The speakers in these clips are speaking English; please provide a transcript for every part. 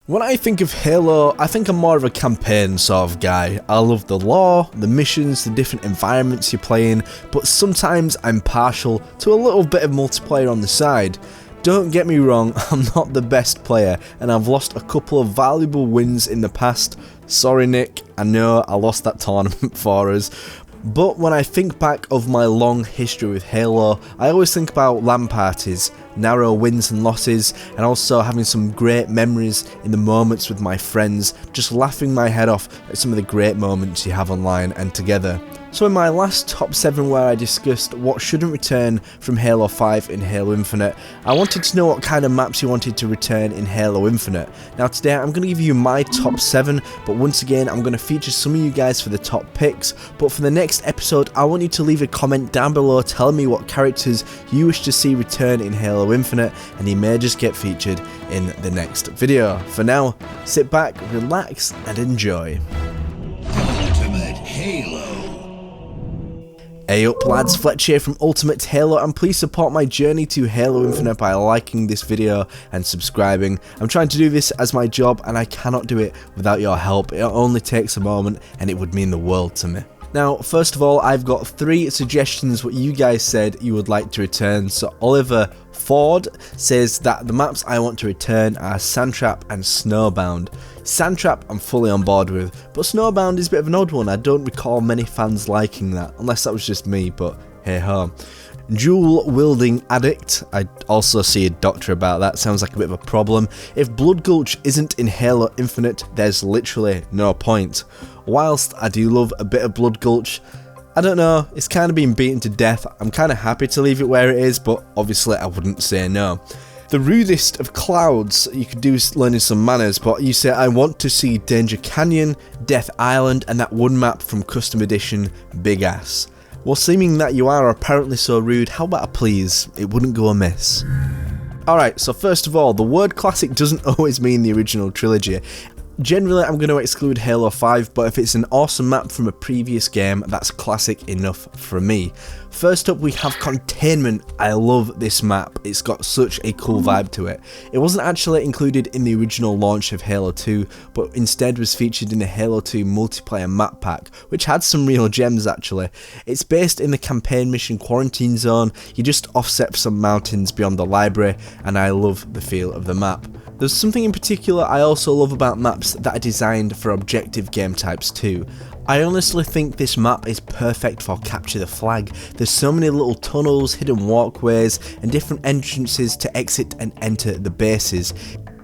When I think of Halo, I think I'm more of a campaign sort of guy. I love the lore, the missions, the different environments you're playing, but sometimes I'm partial to a little bit of multiplayer on the side. Don't get me wrong, I'm not the best player, and I've lost a couple of valuable wins in the past. Sorry Nick, I know I lost that tournament for us. But when I think back of my long history with Halo, I always think about LAN parties, narrow wins and losses, and also having some great memories in the moments with my friends, just laughing my head off at some of the great moments you have online and together. So in my last top 7 where I discussed what shouldn't return from Halo 5 in Halo Infinite, I wanted to know what kind of maps you wanted to return in Halo Infinite. Now today I'm going to give you my top 7, but once again I'm going to feature some of you guys for the top picks, but for the next episode I want you to leave a comment down below telling me what characters you wish to see return in Halo Infinite, and he may just get featured in the next video. For now, sit back, relax and enjoy. Ultimate Halo. Hey up lads, Fletch here from Ultimate Halo, and please support my journey to Halo Infinite by liking this video and subscribing. I'm trying to do this as my job and I cannot do it without your help. It only takes a moment and it would mean the world to me. Now, first of all, I've got 3 suggestions what you guys said you would like to return. So Oliver Ford says that the maps I want to return are Sandtrap and Snowbound. Sandtrap I'm fully on board with, but Snowbound is a bit of an odd one. I don't recall many fans liking that, unless that was just me, but hey ho. Dual wielding addict, I also see a doctor about that, sounds like a bit of a problem. If Blood Gulch isn't in Halo Infinite, there's literally no point. Whilst I do love a bit of Blood Gulch, I don't know, it's kind of been beaten to death. I'm kind of happy to leave it where it is, but obviously I wouldn't say no. The rudest of clouds, you could do learning some manners, but you say I want to see Danger Canyon, Death Island, and that one map from Custom Edition, Big Ass. Well, seeming that you are apparently so rude, how about a please? It wouldn't go amiss. Alright, so first of all, the word classic doesn't always mean the original trilogy. Generally, I'm going to exclude Halo 5, but if it's an awesome map from a previous game, that's classic enough for me. First up, we have Containment. I love this map, it's got such a cool vibe to it. It wasn't actually included in the original launch of Halo 2, but instead was featured in the Halo 2 multiplayer map pack, which had some real gems actually. It's based in the campaign mission Quarantine Zone. You just offset some mountains beyond the library, and I love the feel of the map. There's something in particular I also love about maps that are designed for objective game types too. I honestly think this map is perfect for Capture the Flag. There's so many little tunnels, hidden walkways, and different entrances to exit and enter the bases.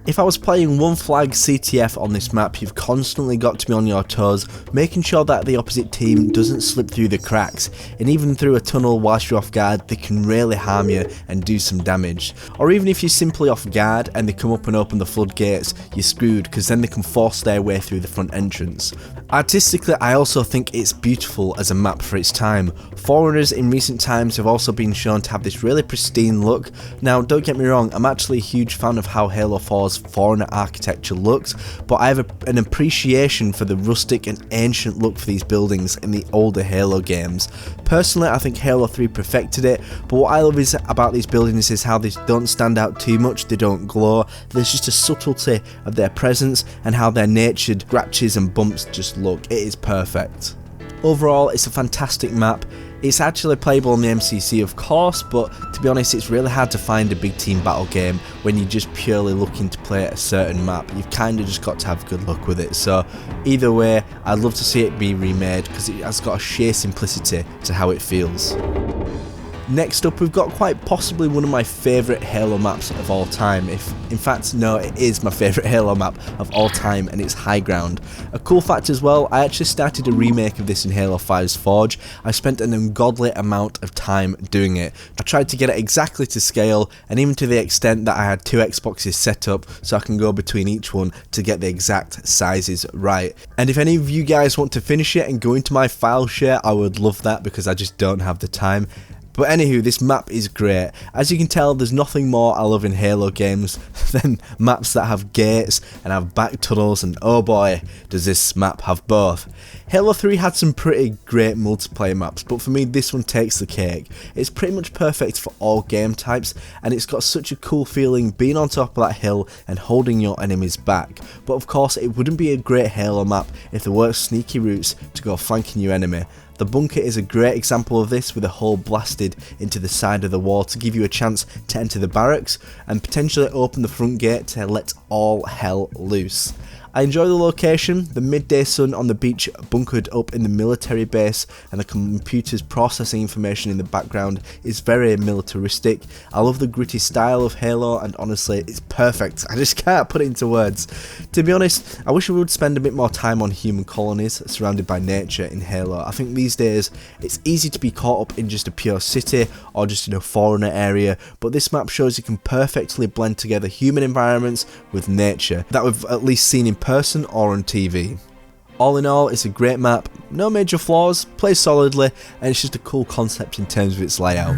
If I was playing one flag CTF on this map, you've constantly got to be on your toes, making sure that the opposite team doesn't slip through the cracks, and even through a tunnel whilst you're off guard, they can really harm you and do some damage. Or even if you're simply off guard and they come up and open the floodgates, you're screwed because then they can force their way through the front entrance. Artistically, I also think it's beautiful as a map for its time. Foreigners in recent times have also been shown to have this really pristine look. Now, don't get me wrong, I'm actually a huge fan of how Halo 4's Foreigner architecture looks, but I have an appreciation for the rustic and ancient look for these buildings in the older Halo games. Personally, I think Halo 3 perfected it, but what I love is about these buildings is how they don't stand out too much, they don't glow, there's just a subtlety of their presence and how their natured scratches and bumps just look. It is perfect. Overall, it's a fantastic map. It's actually playable on the MCC of course, but to be honest it's really hard to find a big team battle game when you're just purely looking to play a certain map. You've kind of just got to have good luck with it, so either way I'd love to see it be remade because it has got a sheer simplicity to how it feels. Next up, we've got quite possibly one of my favourite Halo maps of all time. In fact, no, it is my favourite Halo map of all time, and it's High Ground. A cool fact as well, I actually started a remake of this in Halo 5's Forge. I spent an ungodly amount of time doing it. I tried to get it exactly to scale, and even to the extent that I had 2 Xboxes set up so I can go between each one to get the exact sizes right. And if any of you guys want to finish it and go into my file share, I would love that because I just don't have the time. But anywho, this map is great. As you can tell, there's nothing more I love in Halo games than maps that have gates and have back tunnels, and oh boy, does this map have both. Halo 3 had some pretty great multiplayer maps, but for me this one takes the cake. It's pretty much perfect for all game types, and it's got such a cool feeling being on top of that hill and holding your enemies back. But of course it wouldn't be a great Halo map if there weren't sneaky routes to go flanking your enemy. The bunker is a great example of this, with a hole blasted into the side of the wall to give you a chance to enter the barracks and potentially open the front gate to let all hell loose. I enjoy the location, the midday sun on the beach bunkered up in the military base, and the computers processing information in the background is very militaristic. I love the gritty style of Halo, and honestly it's perfect. I just can't put it into words. To be honest, I wish we would spend a bit more time on human colonies surrounded by nature in Halo. I think these days it's easy to be caught up in just a pure city or just in a foreigner area, but this map shows you can perfectly blend together human environments with nature that we've at least seen in person or on TV. All in all, it's a great map, no major flaws, plays solidly, and it's just a cool concept in terms of its layout.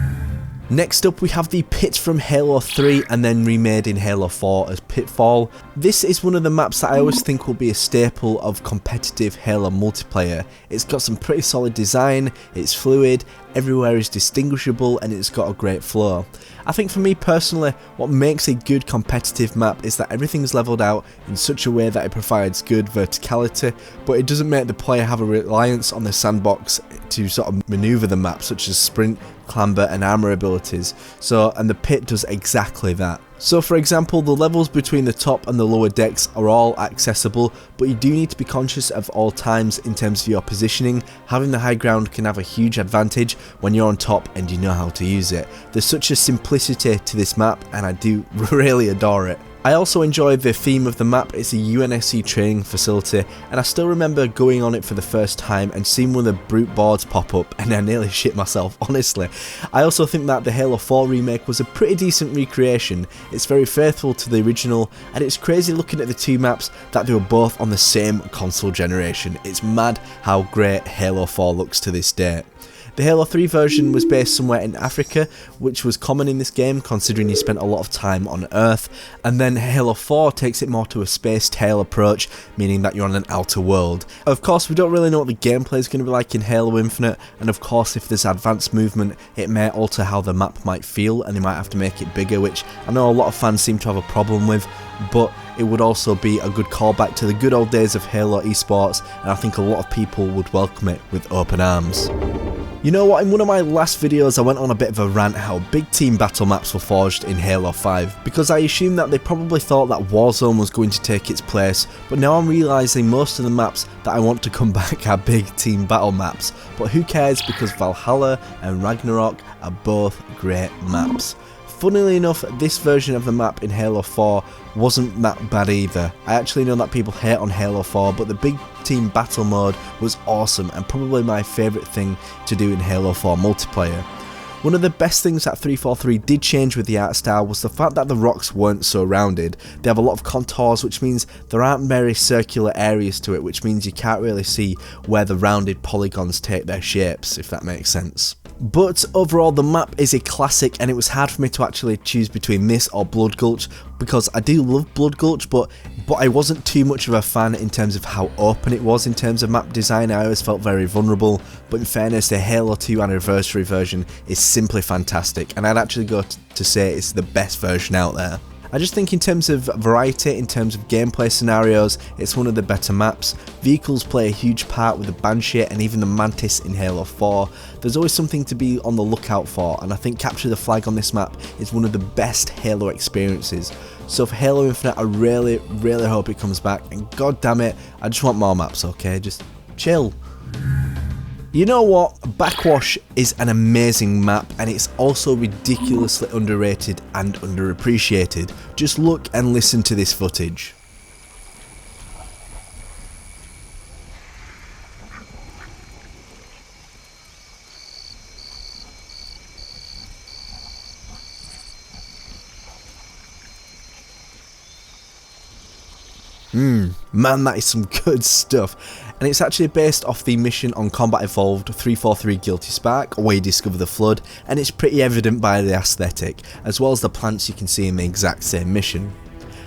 Next up we have the pit from Halo 3 and then remade in Halo 4 as Pitfall. This is one of the maps that I always think will be a staple of competitive Halo multiplayer. It's got some pretty solid design, it's fluid, everywhere is distinguishable, and it's got a great flow. I think for me personally, what makes a good competitive map is that everything's leveled out in such a way that it provides good verticality, but it doesn't make the player have a reliance on the sandbox to sort of maneuver the map, such as sprint, clamber and armor abilities. And the pit does exactly that. So for example, the levels between the top and the lower decks are all accessible, but you do need to be conscious of all times in terms of your positioning. Having the high ground can have a huge advantage when you're on top and you know how to use it. There's such a simplicity to this map, and I do really adore it. I also enjoy the theme of the map. It's a UNSC training facility, and I still remember going on it for the first time and seeing one of the brute boards pop up, and I nearly shit myself, honestly. I also think that the Halo 4 remake was a pretty decent recreation. It's very faithful to the original, and it's crazy looking at the two maps that they were both on the same console generation. It's mad how great Halo 4 looks to this day. The Halo 3 version was based somewhere in Africa, which was common in this game considering you spent a lot of time on Earth, and then Halo 4 takes it more to a space tale approach, meaning that you're on an outer world. Of course, we don't really know what the gameplay is going to be like in Halo Infinite, and of course if there's advanced movement it may alter how the map might feel, and they might have to make it bigger, which I know a lot of fans seem to have a problem with, but it would also be a good callback to the good old days of Halo esports, and I think a lot of people would welcome it with open arms. You know what, in one of my last videos I went on a bit of a rant how big team battle maps were forged in Halo 5, because I assumed that they probably thought that Warzone was going to take its place, but now I'm realising most of the maps that I want to come back are big team battle maps, but who cares, because Valhalla and Ragnarok are both great maps. Funnily enough, this version of the map in Halo 4 wasn't that bad either. I actually know that people hate on Halo 4, but the big team battle mode was awesome and probably my favourite thing to do in Halo 4 multiplayer. One of the best things that 343 did change with the art style was the fact that the rocks weren't so rounded. They have a lot of contours, which means there aren't very circular areas to it, which means you can't really see where the rounded polygons take their shapes, if that makes sense. But overall the map is a classic, and it was hard for me to actually choose between this or Blood Gulch, because I do love Blood Gulch, but I wasn't too much of a fan in terms of how open it was in terms of map design. I always felt very vulnerable, but in fairness the Halo 2 Anniversary version is simply fantastic, and I'd actually go to say it's the best version out there. I just think in terms of variety, in terms of gameplay scenarios, it's one of the better maps. Vehicles play a huge part with the Banshee and even the Mantis in Halo 4. There's always something to be on the lookout for, and I think Capture the Flag on this map is one of the best Halo experiences. So for Halo Infinite I really hope it comes back, and god damn it, I just want more maps, okay? Just chill. You know what, Backwash is an amazing map, and it's also ridiculously underrated and underappreciated. Just look and listen to this footage. Man, that is some good stuff. and it's actually based off the mission on Combat Evolved 343 Guilty Spark, where you discover the Flood, and it's pretty evident by the aesthetic, as well as the plants you can see in the exact same mission.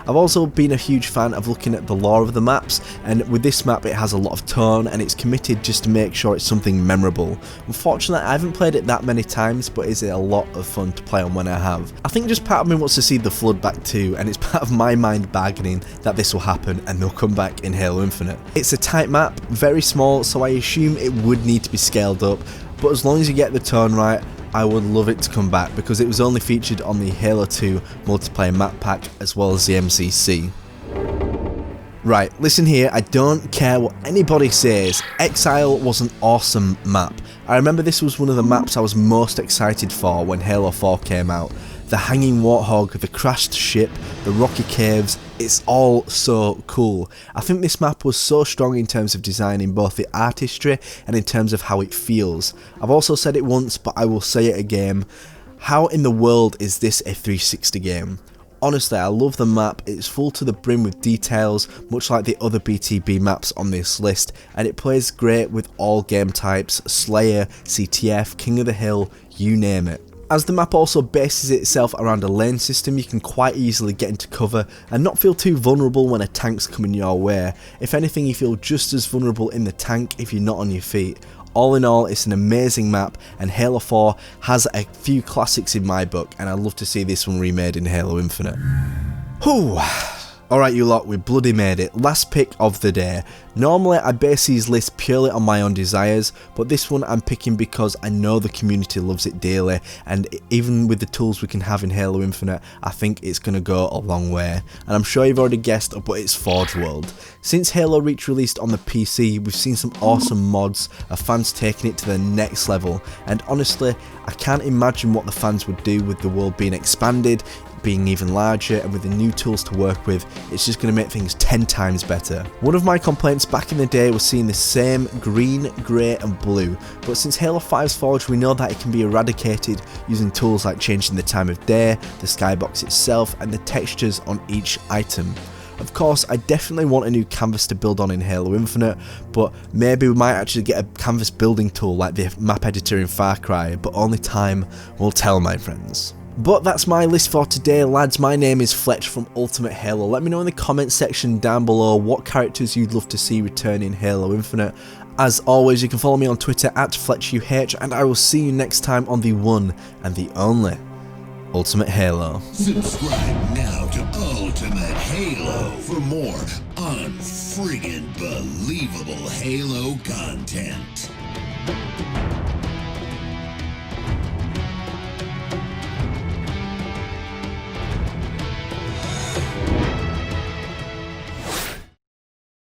I've also been a huge fan of looking at the lore of the maps, and with this map it has a lot of tone and it's committed just to make sure it's something memorable. Unfortunately I haven't played it that many times, but it's a lot of fun to play on when I have. I think just part of me wants to see the Flood back too, and it's part of my mind bargaining that this will happen and they'll come back in Halo Infinite. It's a tight map, very small, so I assume it would need to be scaled up, but as long as you get the tone right, I would love it to come back because it was only featured on the Halo 2 multiplayer map pack as well as the MCC. Right, listen here, I don't care what anybody says, Exile was an awesome map. I remember this was one of the maps I was most excited for when Halo 4 came out. The hanging warthog, the crashed ship, the rocky caves, it's all so cool. I think this map was so strong in terms of design in both the artistry and in terms of how it feels. I've also said it once, but I will say it again. How in the world is this a 360 game? Honestly, I love the map, it's full to the brim with details, much like the other BTB maps on this list, and it plays great with all game types, Slayer, CTF, King of the Hill, you name it. As the map also bases itself around a lane system, you can quite easily get into cover and not feel too vulnerable when a tank's coming your way. If anything, you feel just as vulnerable in the tank if you're not on your feet. All in all, it's an amazing map, and Halo 4 has a few classics in my book, and I'd love to see this one remade in Halo Infinite. Whew. Alright you lot, we bloody made it. Last pick of the day. Normally I base these lists purely on my own desires, but this one I'm picking because I know the community loves it dearly, and even with the tools we can have in Halo Infinite, I think it's going to go a long way. And I'm sure you've already guessed, but it's Forge World. Since Halo Reach released on the PC, we've seen some awesome mods of fans taking it to the next level, and honestly, I can't imagine what the fans would do with the world being expanded, being even larger, and with the new tools to work with, it's just going to make things 10 times better. One of my complaints back in the day was seeing the same green, grey and blue, but since Halo 5's Forge we know that it can be eradicated using tools like changing the time of day, the skybox itself and the textures on each item. Of course, I definitely want a new canvas to build on in Halo Infinite, but maybe we might actually get a canvas building tool like the map editor in Far Cry, but only time will tell, my friends. But that's my list for today, lads. My name is Fletch from Ultimate Halo. Let me know in the comment section down below what characters you'd love to see return in Halo Infinite. As always, you can follow me on Twitter at FletchUH, and I will see you next time on the one and the only Ultimate Halo. Subscribe now to Ultimate Halo for more unfriggin' believable Halo content.